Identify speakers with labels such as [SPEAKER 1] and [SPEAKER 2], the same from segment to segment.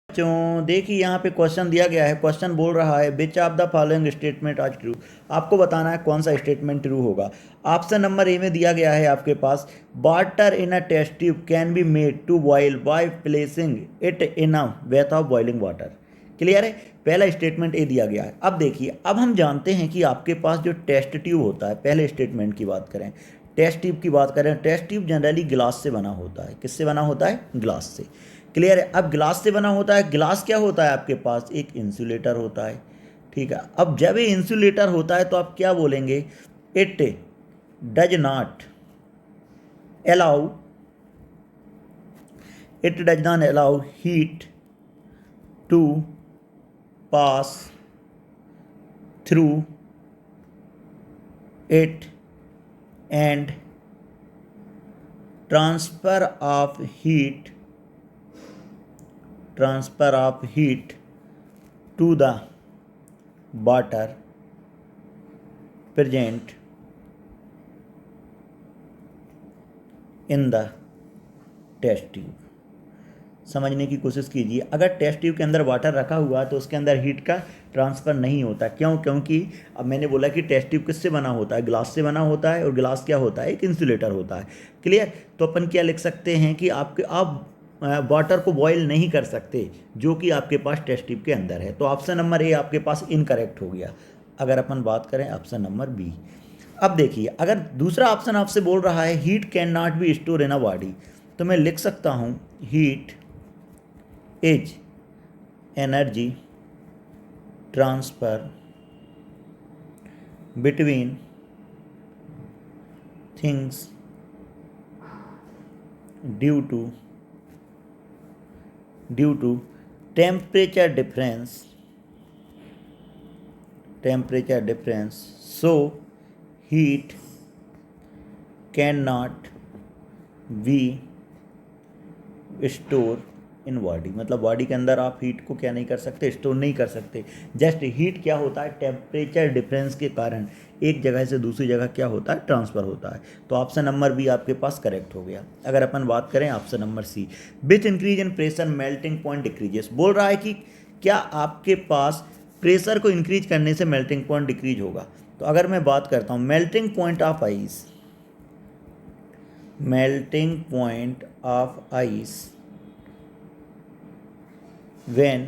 [SPEAKER 1] बच्चों देखिए यहाँ पे क्वेश्चन दिया गया है। क्वेश्चन बोल रहा है which of the following statement are true. आपको बताना है कौन सा स्टेटमेंट ट्रू होगा। ऑप्शन नंबर ए में दिया गया है आपके पास water in a test tube can be made to boil by placing it in a bath of boiling water. Clear है, पहला स्टेटमेंट ए दिया गया है। अब देखिए, अब हम जानते हैं कि आपके पास जो टेस्ट ट्यूब होता है, पहले स्टेटमेंट की बात करें, टेस्ट ट्यूब की बात करें, टेस्ट ट्यूब जनरली गिलास से बना होता है। किससे बना होता है? ग्लास से। क्लियर है। अब ग्लास से बना होता है, ग्लास क्या होता है आपके पास? एक इंसुलेटर होता है। ठीक है, अब जब ये इंसुलेटर होता है तो आप क्या बोलेंगे? It does not allow, it does not allow heat to pass through it and transfer of heat to the water present in the test tube. समझने की कोशिश कीजिए, अगर टेस्ट ट्यूब के अंदर वाटर रखा हुआ है तो उसके अंदर हीट का ट्रांसफ़र नहीं होता। क्यों? क्योंकि अब मैंने बोला कि टेस्ट ट्यूब किससे बना होता है? ग्लास से बना होता है, और ग्लास क्या होता है? एक इंसुलेटर होता है। क्लियर। तो अपन क्या लिख सकते हैं कि आप वाटर को बॉयल नहीं कर सकते जो कि आपके पास टेस्ट ट्यूब के अंदर है। तो ऑप्शन नंबर ए आपके पास इनकरेक्ट हो गया। अगर अपन बात करें ऑप्शन नंबर बी। अब देखिए, अगर दूसरा ऑप्शन आपसे बोल रहा है heat can not be store in a body, तो मैं लिख सकता हूँ heat is energy transfer between things due to temperature difference, so heat can not be store in body. मतलब बॉडी के अंदर आप हीट को क्या नहीं कर सकते? स्टोर नहीं कर सकते। जस्ट हीट क्या होता है? टेम्परेचर डिफरेंस के कारण एक जगह से दूसरी जगह क्या होता है? ट्रांसफ़र होता है। तो ऑप्शन नंबर बी आपके पास करेक्ट हो गया। अगर अपन बात करें option number C, which increase in pressure melting point decreases, बोल रहा है कि क्या आपके पास प्रेशर को इंक्रीज करने से मेल्टिंग पॉइंट डिक्रीज होगा। तो अगर मैं बात करता हूँ melting point of ice when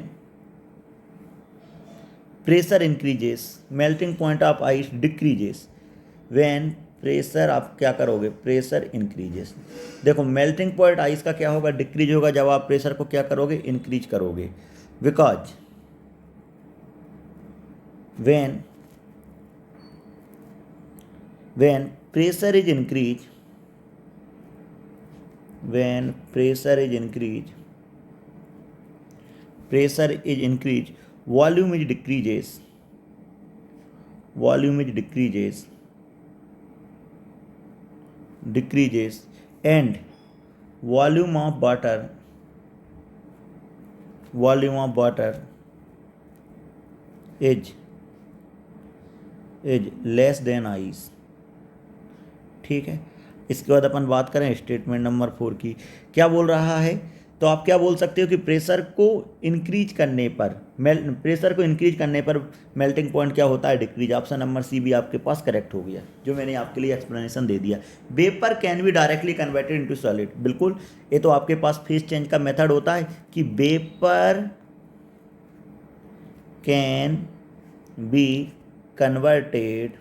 [SPEAKER 1] pressure increases, melting point of ice decreases when pressure, आप क्या करोगे? Pressure increases. देखो मेल्टिंग पॉइंट आइस का क्या होगा? डिक्रीज होगा जब आप प्रेशर को क्या करोगे? इंक्रीज करोगे। Because when pressure is increased, volume is decreases, and volume of water is less than ice। ठीक है। इसके बाद अपन बात करें स्टेटमेंट नंबर 4 की। क्या बोल रहा है? तो आप क्या बोल सकते हो कि प्रेशर को इंक्रीज करने पर मेल्टिंग पॉइंट क्या होता है? डिक्रीज। ऑप्शन नंबर सी भी आपके पास करेक्ट हो गया, जो मैंने आपके लिए एक्सप्लेनेशन दे दिया। Vapour can be directly converted into solid, बिल्कुल। ये तो आपके पास फेज चेंज का मेथड होता है कि vapour can be converted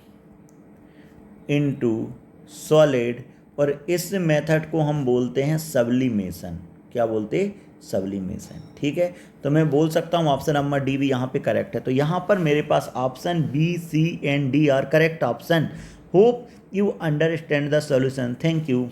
[SPEAKER 1] into solid, और इस मेथड को हम बोलते हैं सब्लिमेशन। क्या बोलते हैं? सब्लिमेशन। ठीक है। तो मैं बोल सकता हूँ ऑप्शन नंबर डी भी यहाँ पे करेक्ट है। तो यहाँ पर मेरे पास option B, C and D are correct option. Hope you understand the solution. Thank you.